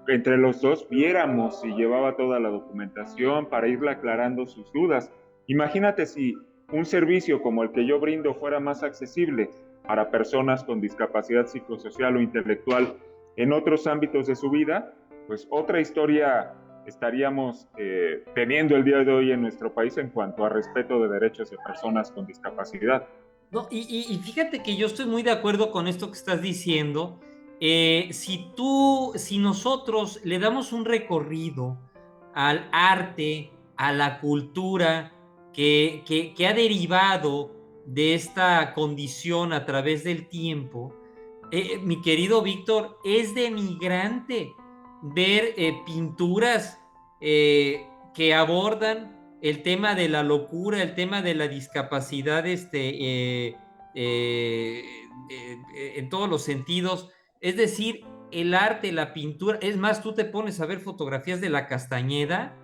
entre los dos viéramos si llevaba toda la documentación para irle aclarando sus dudas. Imagínate si un servicio como el que yo brindo fuera más accesible para personas con discapacidad psicosocial o intelectual en otros ámbitos de su vida, pues otra historia estaríamos teniendo el día de hoy en nuestro país en cuanto a respeto de derechos de personas con discapacidad. No, y fíjate que yo estoy muy de acuerdo con esto que estás diciendo. Si nosotros le damos un recorrido al arte, a la cultura que ha derivado de esta condición a través del tiempo, mi querido Víctor, es denigrante ver pinturas que abordan el tema de la locura, el tema de la discapacidad, en todos los sentidos. Es decir, el arte, la pintura, es más, tú te pones a ver fotografías de la Castañeda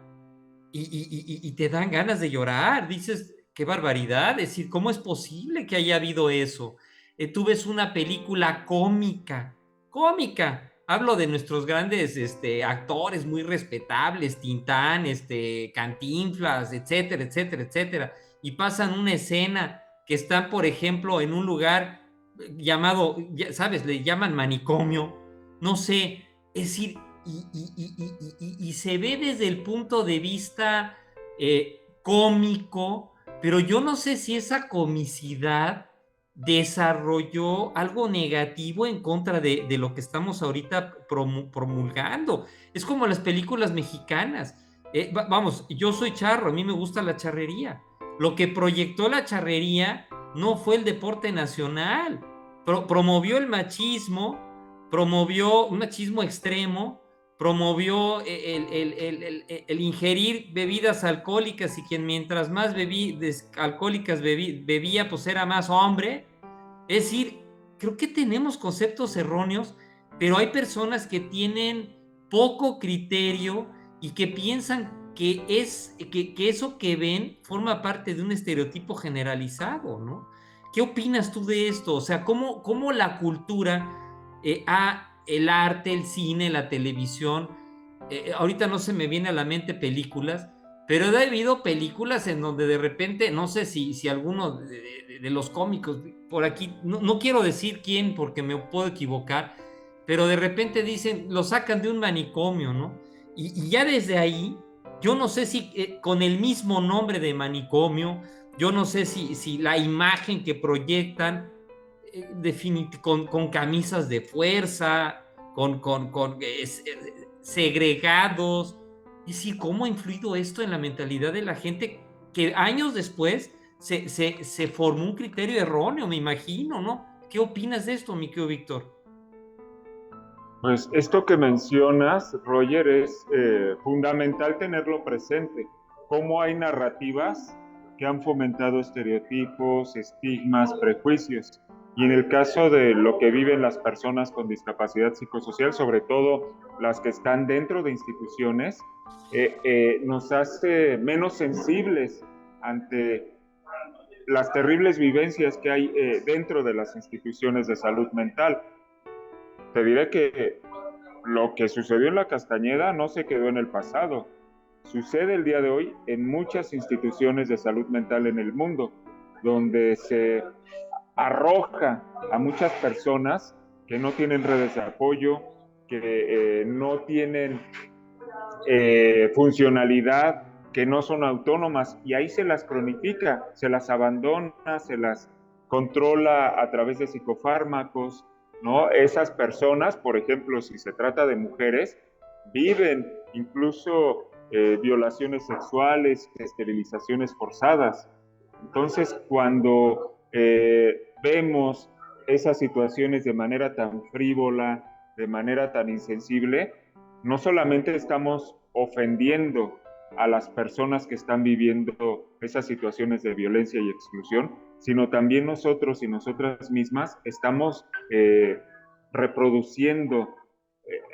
y te dan ganas de llorar. Dices, qué barbaridad, es decir, ¿cómo es posible que haya habido eso? Tú ves una película cómica. Hablo de nuestros grandes actores muy respetables, Tintán, Cantinflas, etcétera, y pasan una escena que están, por ejemplo, en un lugar llamado, ¿sabes? Le llaman manicomio, no sé, es decir, y se ve desde el punto de vista cómico, pero yo no sé si esa comicidad desarrolló algo negativo en contra de lo que estamos ahorita promulgando. Es como las películas mexicanas. Vamos, yo soy charro, a mí me gusta la charrería. Lo que proyectó la charrería no fue el deporte nacional. Promovió el machismo, promovió un machismo extremo, promovió el ingerir bebidas alcohólicas y quien mientras más alcohólicas bebía, pues era más hombre. Es decir, creo que tenemos conceptos erróneos, pero hay personas que tienen poco criterio y que piensan que eso que ven forma parte de un estereotipo generalizado, ¿no? ¿Qué opinas tú de esto? O sea, ¿cómo la cultura, el arte, el cine, la televisión, ahorita no se me viene a la mente películas, pero ha habido películas en donde de repente, no sé si alguno de los cómicos, por aquí, no quiero decir quién porque me puedo equivocar, pero de repente dicen, lo sacan de un manicomio, ¿no? Y ya desde ahí, yo no sé si con el mismo nombre de manicomio, yo no sé si la imagen que proyectan con camisas de fuerza, con segregados. Es decir, ¿cómo ha influido esto en la mentalidad de la gente que años después se formó un criterio erróneo, me imagino, ¿no? ¿Qué opinas de esto, mi querido Víctor? Pues esto que mencionas, Roger, es fundamental tenerlo presente. Cómo hay narrativas que han fomentado estereotipos, estigmas, prejuicios. Y en el caso de lo que viven las personas con discapacidad psicosocial, sobre todo las que están dentro de instituciones, nos hace menos sensibles ante las terribles vivencias que hay dentro de las instituciones de salud mental. Te diré que lo que sucedió en la Castañeda no se quedó en el pasado. Sucede el día de hoy en muchas instituciones de salud mental en el mundo, donde se arroja a muchas personas que no tienen redes de apoyo, que no tienen funcionalidad, que no son autónomas, y ahí se las cronifica, se las abandona, se las controla a través de psicofármacos, ¿no? Esas personas, por ejemplo, si se trata de mujeres, viven incluso violaciones sexuales, esterilizaciones forzadas. Entonces, cuando vemos esas situaciones de manera tan frívola, de manera tan insensible, no solamente estamos ofendiendo a las personas que están viviendo esas situaciones de violencia y exclusión, sino también nosotros y nosotras mismas estamos reproduciendo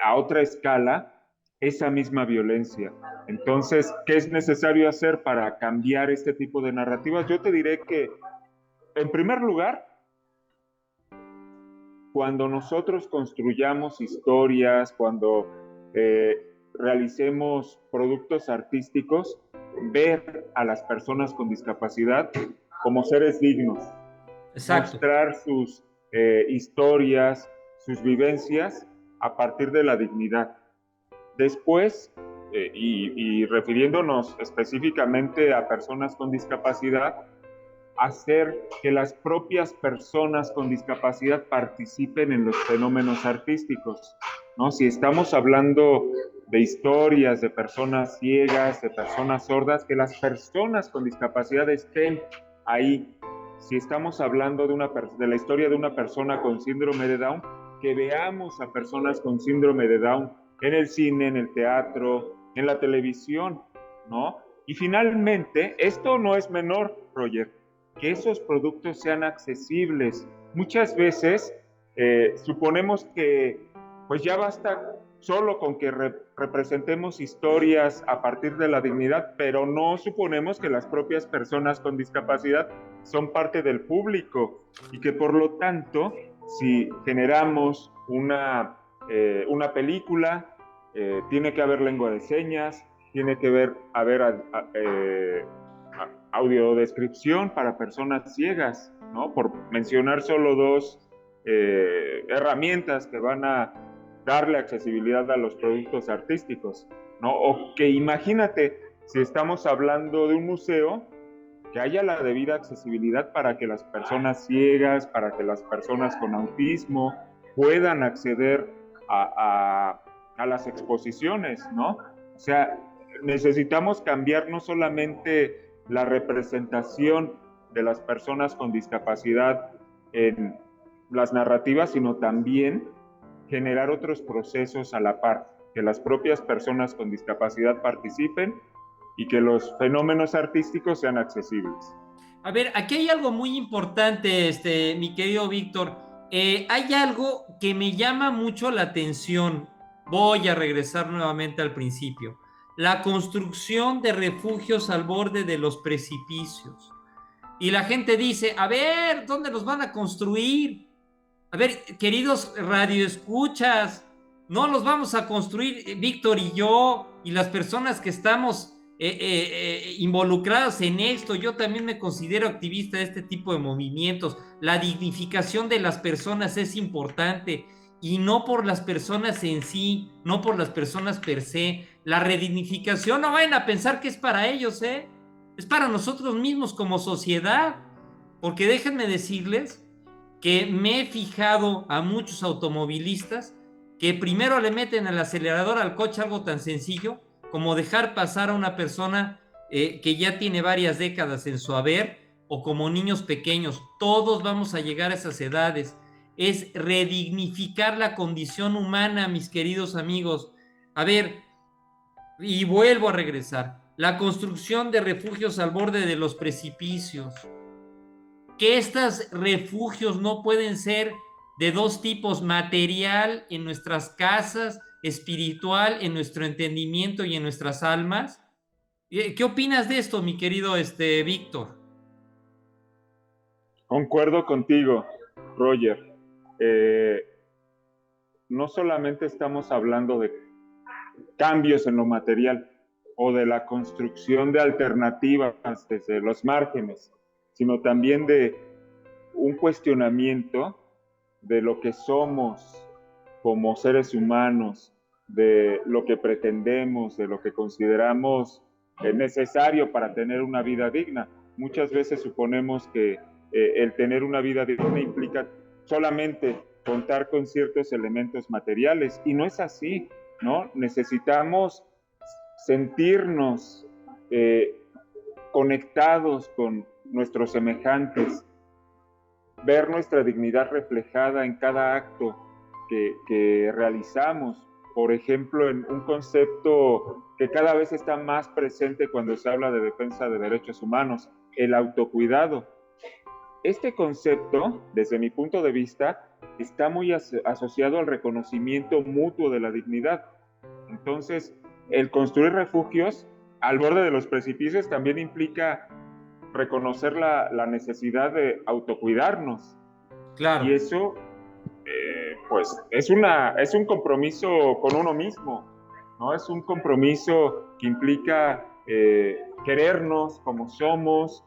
a otra escala esa misma violencia. Entonces, ¿qué es necesario hacer para cambiar este tipo de narrativas? Yo te diré que, en primer lugar, cuando nosotros construyamos historias, cuando realicemos productos artísticos, ver a las personas con discapacidad como seres dignos. Exacto. Mostrar sus historias, sus vivencias a partir de la dignidad. Después, y refiriéndonos específicamente a personas con discapacidad, hacer que las propias personas con discapacidad participen en los fenómenos artísticos, ¿no? Si estamos hablando de historias de personas ciegas, de personas sordas, que las personas con discapacidad estén ahí. Si estamos hablando de la historia de una persona con síndrome de Down, que veamos a personas con síndrome de Down en el cine, en el teatro, en la televisión, ¿no? Y finalmente, esto no es menor, Roger, que esos productos sean accesibles. Muchas veces suponemos que pues ya basta solo con que representemos historias a partir de la dignidad, pero no suponemos que las propias personas con discapacidad son parte del público y que por lo tanto, si generamos una película, tiene que haber lengua de señas, tiene que haber audiodescripción para personas ciegas, ¿no? Por mencionar solo dos herramientas que van a darle accesibilidad a los productos artísticos, ¿no? O que imagínate, si estamos hablando de un museo, que haya la debida accesibilidad para que las personas ciegas, para que las personas con autismo puedan acceder a las exposiciones, ¿no? O sea, necesitamos cambiar no solamente la representación de las personas con discapacidad en las narrativas, sino también generar otros procesos a la par, que las propias personas con discapacidad participen y que los fenómenos artísticos sean accesibles. A ver, aquí hay algo muy importante, mi querido Víctor. Hay algo que me llama mucho la atención. Voy a regresar nuevamente al principio. La construcción de refugios al borde de los precipicios. Y la gente dice, a ver, ¿dónde los van a construir? A ver, queridos radioescuchas, no los vamos a construir Víctor y yo y las personas que estamos involucradas en esto. Yo también me considero activista de este tipo de movimientos. La dignificación de las personas es importante y no por las personas en sí, no por las personas per se. La redignificación, no vayan a pensar que es para ellos, es para nosotros mismos como sociedad, porque déjenme decirles que me he fijado a muchos automovilistas que primero le meten el acelerador al coche, algo tan sencillo como dejar pasar a una persona que ya tiene varias décadas en su haber, o como niños pequeños. Todos vamos a llegar a esas edades. Es redignificar la condición humana, mis queridos amigos. A ver, y vuelvo a regresar. La construcción de refugios al borde de los precipicios. Que estos refugios no pueden ser de dos tipos: material en nuestras casas, espiritual en nuestro entendimiento y en nuestras almas. ¿Qué opinas de esto, mi querido Víctor? Concuerdo contigo, Roger. No solamente estamos hablando de cambios en lo material o de la construcción de alternativas desde los márgenes, sino también de un cuestionamiento de lo que somos como seres humanos, de lo que pretendemos, de lo que consideramos necesario para tener una vida digna. Muchas veces suponemos que el tener una vida digna implica solamente contar con ciertos elementos materiales, y no es así, ¿no? Necesitamos sentirnos conectados con nuestros semejantes, ver nuestra dignidad reflejada en cada acto que realizamos, por ejemplo, en un concepto que cada vez está más presente cuando se habla de defensa de derechos humanos, el autocuidado. Este concepto, desde mi punto de vista, está muy asociado al reconocimiento mutuo de la dignidad. Entonces, el construir refugios al borde de los precipicios también implica reconocer la necesidad de autocuidarnos. Claro. Y eso, pues, es un compromiso con uno mismo, ¿no? Es un compromiso que implica querernos como somos,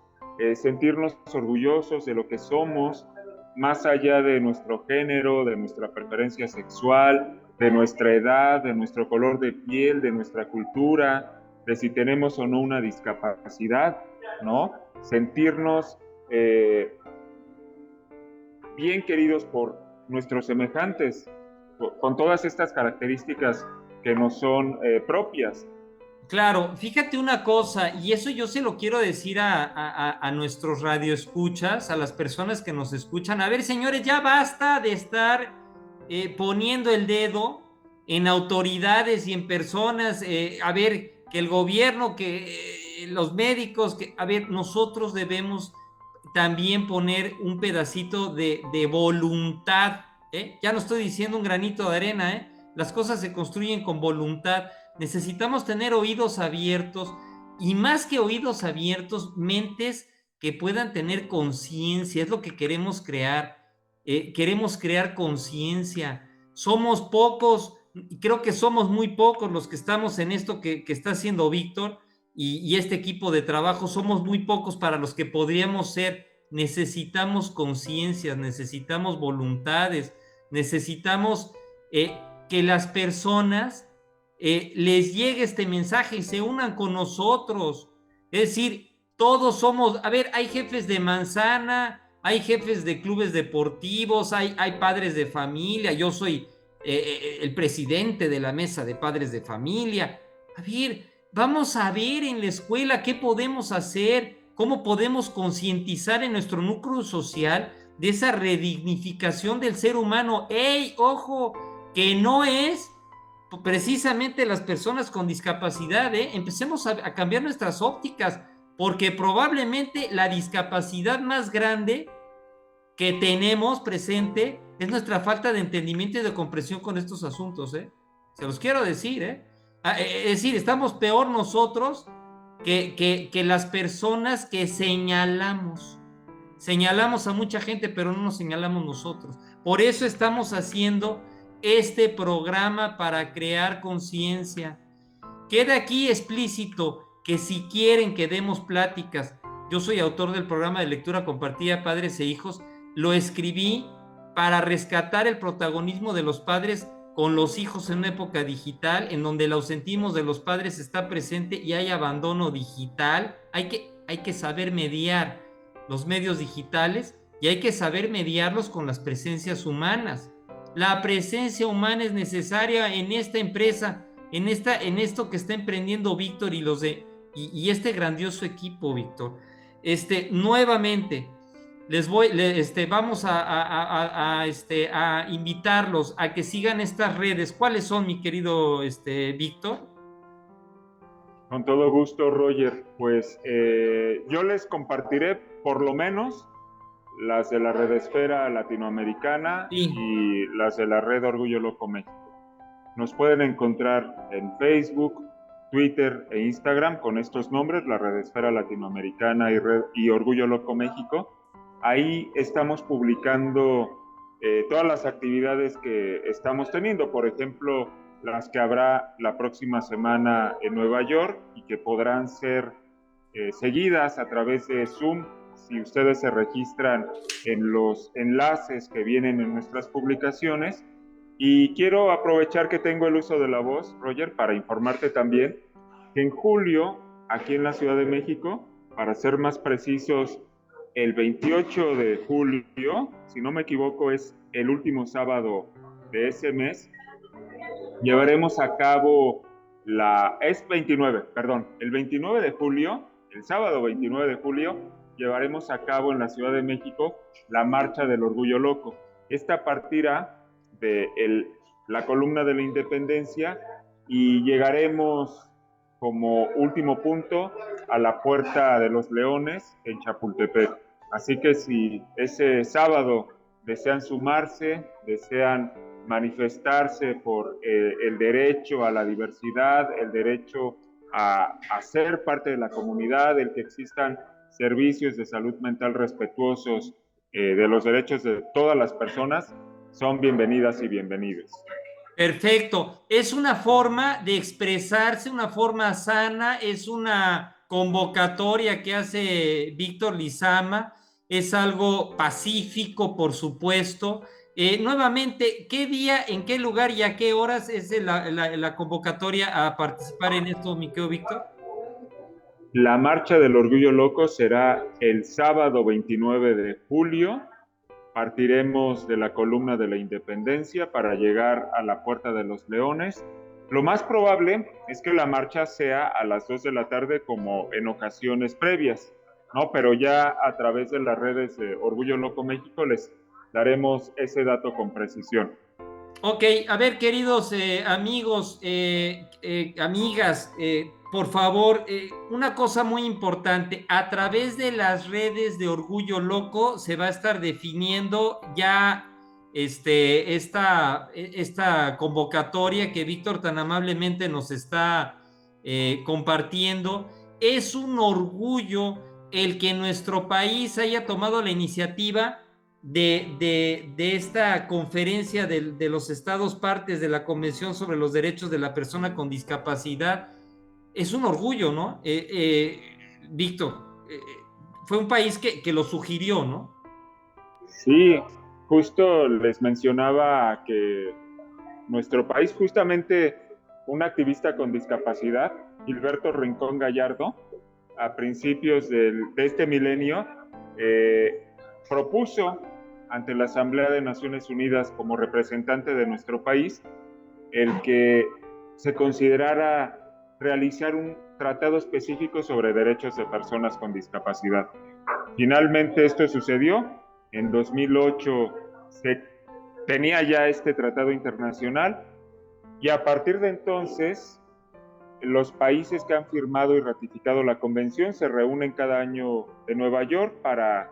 sentirnos orgullosos de lo que somos, más allá de nuestro género, de nuestra preferencia sexual, de nuestra edad, de nuestro color de piel, de nuestra cultura, de si tenemos o no una discapacidad, ¿no? Sentirnos bien queridos por nuestros semejantes, con todas estas características que nos son propias. Claro, fíjate una cosa, y eso yo se lo quiero decir a nuestros radioescuchas, a las personas que nos escuchan. A ver, señores, ya basta de estar poniendo el dedo en autoridades y en personas. A ver, que el gobierno, que los médicos, que, a ver, nosotros debemos también poner un pedacito de voluntad, ¿eh? Ya no estoy diciendo un granito de arena, ¿eh? Las cosas se construyen con voluntad. Necesitamos tener oídos abiertos y más que oídos abiertos, mentes que puedan tener conciencia. Es lo que queremos crear. Queremos crear conciencia. Somos pocos, y creo que somos muy pocos los que estamos en esto que está haciendo Víctor y este equipo de trabajo. Somos muy pocos para los que podríamos ser. Necesitamos conciencias, necesitamos voluntades, necesitamos que las personas les llegue este mensaje y se unan con nosotros. Es decir, todos somos, a ver, hay jefes de manzana, hay jefes de clubes deportivos, hay padres de familia, yo soy el presidente de la mesa de padres de familia. A ver, vamos a ver en la escuela qué podemos hacer, cómo podemos concientizar en nuestro núcleo social de esa redignificación del ser humano. ¡Ey, ojo! Que no es precisamente las personas con discapacidad, empecemos a cambiar nuestras ópticas, porque probablemente la discapacidad más grande que tenemos presente es nuestra falta de entendimiento y de comprensión con estos asuntos, se los quiero decir, es decir, estamos peor nosotros que las personas que señalamos a mucha gente, pero no nos señalamos nosotros. Por eso estamos haciendo este programa para crear conciencia. Queda aquí explícito que si quieren que demos pláticas, yo soy autor del programa de lectura compartida Padres e Hijos, lo escribí para rescatar el protagonismo de los padres con los hijos en una época digital, en donde el ausentismo de los padres está presente y hay abandono digital. Hay que saber mediar los medios digitales y hay que saber mediarlos con las presencias humanas. La presencia humana es necesaria en esta empresa, en esto que está emprendiendo Víctor y este grandioso equipo, Víctor. Nuevamente, vamos a invitarlos a que sigan estas redes. ¿Cuáles son, mi querido Víctor? Con todo gusto, Roger. Pues yo les compartiré por lo menos las de la Red Esfera Latinoamericana y las de la Red Orgullo Loco México. Nos pueden encontrar en Facebook, Twitter e Instagram con estos nombres, la Red Esfera Latinoamericana y Orgullo Loco México. Ahí estamos publicando todas las actividades que estamos teniendo, por ejemplo, las que habrá la próxima semana en Nueva York y que podrán ser seguidas a través de Zoom, si ustedes se registran en los enlaces que vienen en nuestras publicaciones. Y quiero aprovechar que tengo el uso de la voz, Roger, para informarte también que en julio, aquí en la Ciudad de México, para ser más precisos, el 28 de julio, si no me equivoco, es el último sábado de ese mes, llevaremos a cabo el 29 de julio, el sábado 29 de julio, llevaremos a cabo en la Ciudad de México la Marcha del Orgullo Loco. Esta partirá del la columna de la Independencia y llegaremos como último punto a la Puerta de los Leones en Chapultepec. Así que si ese sábado desean sumarse, desean manifestarse por el derecho a la diversidad, el derecho a ser parte de la comunidad, el que existan servicios de salud mental respetuosos de los derechos de todas las personas, son bienvenidas y bienvenidos. Perfecto. Es una forma de expresarse, una forma sana, es una convocatoria que hace Víctor Lizama, es algo pacífico, por supuesto. Nuevamente, ¿qué día, en qué lugar y a qué horas es la convocatoria a participar en esto, mi querido Víctor? La Marcha del Orgullo Loco será el sábado 29 de julio. Partiremos de la columna de la Independencia para llegar a la Puerta de los Leones. Lo más probable es que la marcha sea a las 2 de la tarde como en ocasiones previas, ¿no? Pero ya a través de las redes de Orgullo Loco México les daremos ese dato con precisión. Ok, a ver, queridos amigos, amigas, por favor, una cosa muy importante, a través de las redes de Orgullo Loco se va a estar definiendo ya esta convocatoria que Víctor tan amablemente nos está compartiendo. Es un orgullo el que nuestro país haya tomado la iniciativa de esta conferencia de los estados partes de la Convención sobre los Derechos de la Persona con Discapacidad. Es un orgullo, ¿no? Víctor, fue un país que lo sugirió, ¿no? Sí, justo les mencionaba que nuestro país, justamente un activista con discapacidad, Gilberto Rincón Gallardo, a principios de este milenio, propuso ante la Asamblea de Naciones Unidas como representante de nuestro país el que se considerara realizar un tratado específico sobre derechos de personas con discapacidad. Finalmente esto sucedió. En 2008 se tenía ya este tratado internacional y a partir de entonces los países que han firmado y ratificado la convención se reúnen cada año en Nueva York para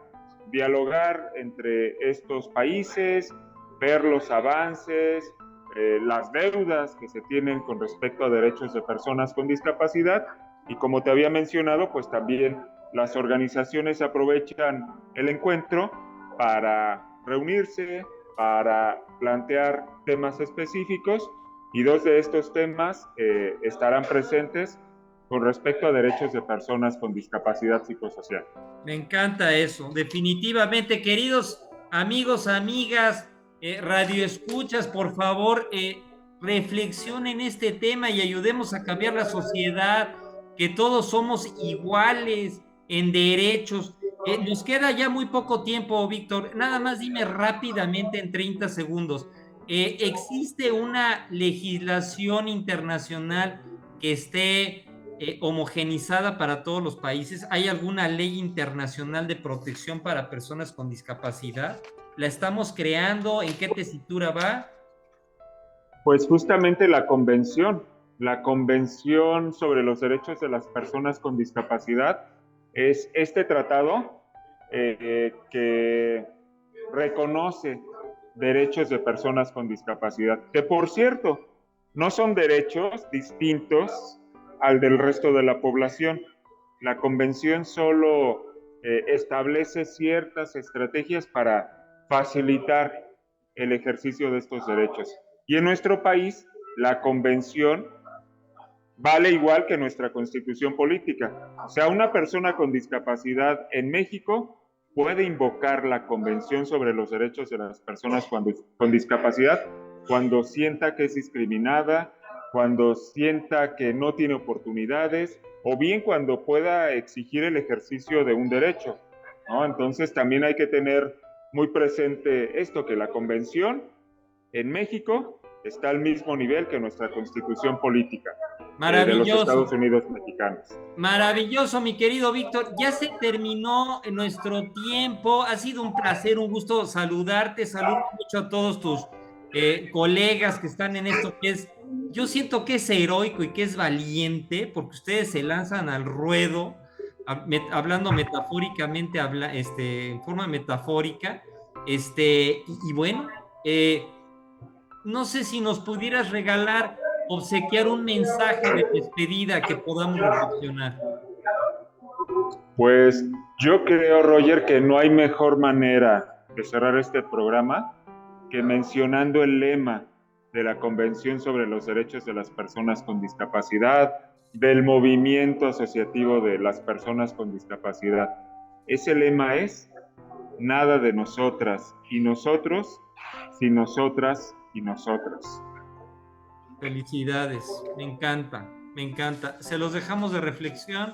dialogar entre estos países, ver los avances, las deudas que se tienen con respecto a derechos de personas con discapacidad y como te había mencionado, pues también las organizaciones aprovechan el encuentro para reunirse, para plantear temas específicos y dos de estos temas estarán presentes con respecto a derechos de personas con discapacidad psicosocial. Me encanta eso, definitivamente, queridos amigos, amigas, radioescuchas, por favor, reflexionen este tema y ayudemos a cambiar la sociedad, que todos somos iguales en derechos. Nos queda ya muy poco tiempo, Víctor, nada más dime rápidamente en 30 segundos, ¿existe una legislación internacional que esté homogenizada para todos los países? ¿Hay alguna ley internacional de protección para personas con discapacidad? ¿La estamos creando? ¿En qué tesitura va? Pues justamente la Convención sobre los Derechos de las Personas con Discapacidad es este tratado que reconoce derechos de personas con discapacidad, que por cierto, no son derechos distintos al del resto de la población. La Convención solo establece ciertas estrategias para facilitar el ejercicio de estos derechos. Y en nuestro país, la Convención vale igual que nuestra Constitución política. O sea, una persona con discapacidad en México puede invocar la Convención sobre los Derechos de las Personas con Discapacidad cuando sienta que es discriminada, cuando sienta que no tiene oportunidades, o bien cuando pueda exigir el ejercicio de un derecho, ¿no? Entonces también hay que tener muy presente esto, que la Convención en México está al mismo nivel que nuestra Constitución política de los Estados Unidos mexicanos. Maravilloso, mi querido Víctor. Ya se terminó nuestro tiempo. Ha sido un placer, un gusto saludarte. Saludo mucho a todos colegas que están en esto, yo siento que es heroico y que es valiente, porque ustedes se lanzan al ruedo, hablando metafóricamente, en forma metafórica, y bueno, no sé si nos pudieras regalar, obsequiar un mensaje de despedida que podamos reflexionar. Pues yo creo, Roger, que no hay mejor manera de cerrar este programa que mencionando el lema de la Convención sobre los Derechos de las Personas con Discapacidad, del movimiento asociativo de las personas con discapacidad. Ese lema es: nada de nosotras y nosotros, sin nosotras y nosotros. Felicidades, me encanta, me encanta. Se los dejamos de reflexión.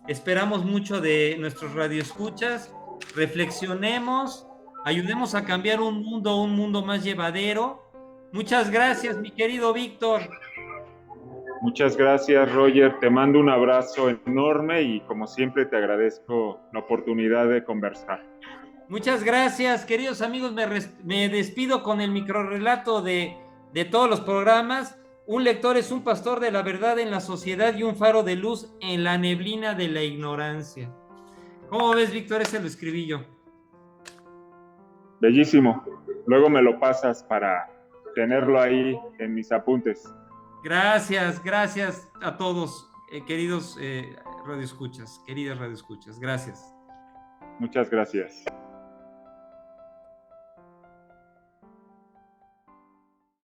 Esperamos mucho de nuestros radioescuchas. Reflexionemos, ayudemos a cambiar un mundo más llevadero. Muchas gracias, mi querido Víctor. Muchas gracias, Roger. Te mando un abrazo enorme y como siempre te agradezco la oportunidad de conversar. Muchas gracias, queridos amigos. Me despido con el microrrelato de todos los programas. Un lector es un pastor de la verdad en la sociedad y un faro de luz en la neblina de la ignorancia. ¿Cómo ves, Víctor? Ese lo escribí yo. Bellísimo. Luego me lo pasas para tenerlo ahí en mis apuntes. Gracias a todos, queridos radioescuchas, queridas radioescuchas. Gracias. Muchas gracias.